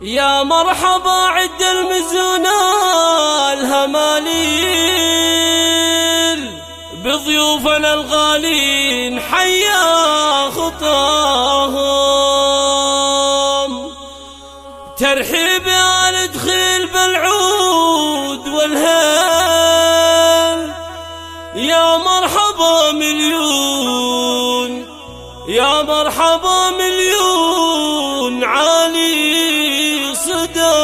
يا مرحبا عد المزونا الهماليل بضيوفنا الغالين حيا خطاهم. ترحيب يا ندخل بالعود والهال، يا مرحبا مليون، يا مرحبا مليون عالي صداها.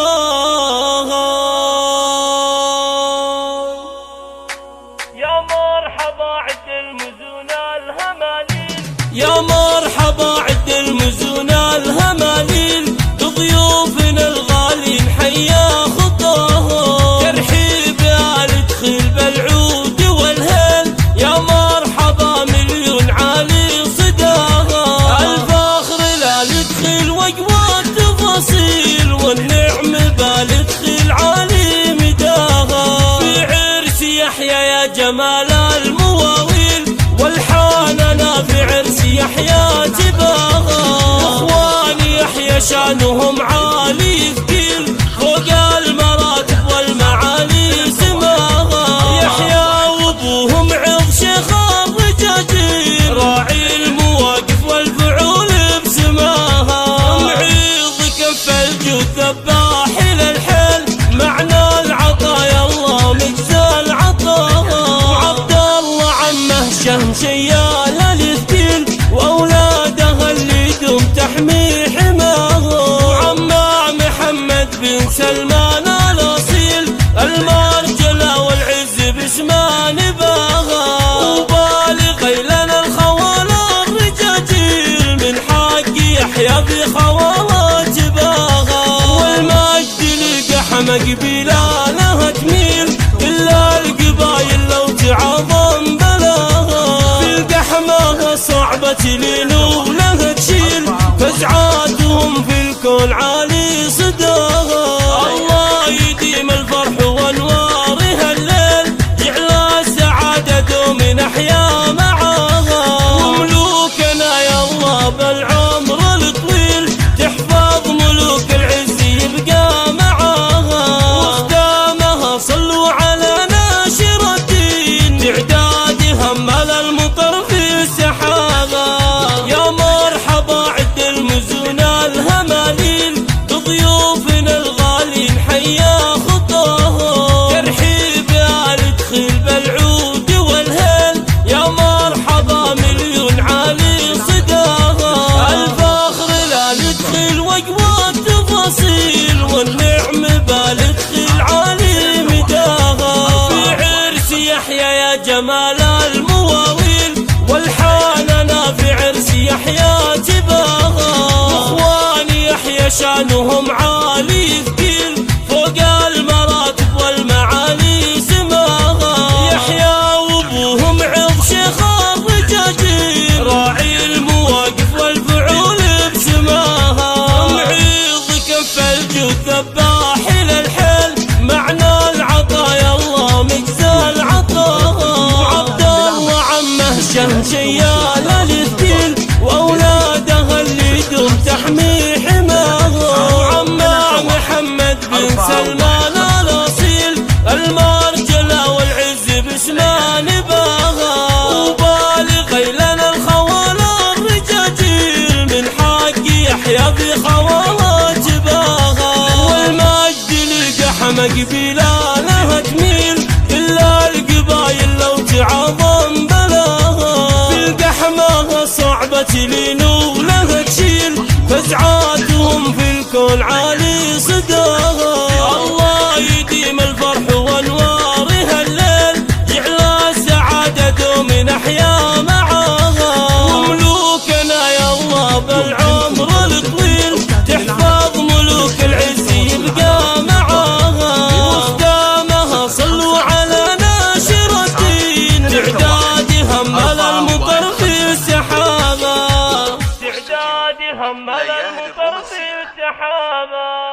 يا مرحبا عد المزونا الهماليل، يا مرحبا عد المزونا الهماليل بضيوفنا الغالين حيا خطاهم. ترحيب يا ندخل بالعود والهال، يا مرحبا مليون عالي صداها. الفخر لا ندخل وجوه التفاصيل، والنعم بالدخل عالي مداها. في عرس يحيى يا جمال المواويل، والحاننا في عرس يحيى تباها. اخواني يحيى شانهم عالي ثقيل، فوق المراتب والمعالي سماها. يحيى وابوهم عظ شيخ الرجاجيل، راعي المواقف والفعول بسماها. معيض كف الجود ذباح للحيل، معنى العطايا الله مجزى العطاها. وعبد الله عمه شهم شيال الثقيل، واولادها اللي دوم تحمي حماها. وعمه محمد بن سلمان الاصيل، المرجله والعز باسمه نباها. وبالغي لنا الخواله الرجاجيل، من حق يحيى بخواله جباها. والمجد لقحمه قبيله لها تميل، الا القبايل لو تعظم بلاها. في القحمه صعبه لينو لها تشيل، فزعاتهم في الكون عالي صداها. الله يديم الفرح وانوارها الليل، جعل السعاده دوم نحيا معاها. وملوكنا يا الله بالعمر الطويل، تحفظ ملوك العز يبقى معاها. واختامها صلوا على ناشر الدين، تعداد همل المطر في السحابه. يا مرحبا عد المزونا الهماليل بضيوفنا الغالين حيا خطاهم. ترحيب يا ندخل بالعود والهال، يا مرحبا مليون عالي صداها. الفخر لا ندخل وجوه التفاصيل، والنعم بالدخل عالي مداها. في عرس يحيى يا جمال المواويل، والحاننا في عرس يحيى تباها. واخواني يحيى شانهم عالي ثقيل، فوق المراتب والمعالي سماها. يحيى وابوهم عظ شيخ الرجاجيل، راعي المواقف والفعول بسماها. معيض كف الجود ذباح للحيل، معنى العطايا الله مجزى العطاها. وعبد الله عمه شهم شيال الثقيل، واولادها اللي دوم تحمي حماها. وعمه محمد بن سلمان الاصيل، المرجله والعز باسمه نباها. وبالغي لنا الخواله الرجاجيل، من حق يحيى بخواله جباها. والمجد لقحمه قبيله لها تميل، الا القبايل لو تعظم بلاها. في القحمه صعبه لينو لها تشيل، فزعاتهم في الكون عالي صداها. الله يديم الفرح وانوارها الليل، جعل السعاده دوم نحيا معاها. وملوكنا يا الله بالعمر الطويل، تحفظ ملوك العز يبقى معاها. واختامها صلوا على ناشر الدين، تعداد همل المطر في السحابه. تعداد همل المطر في السحابه.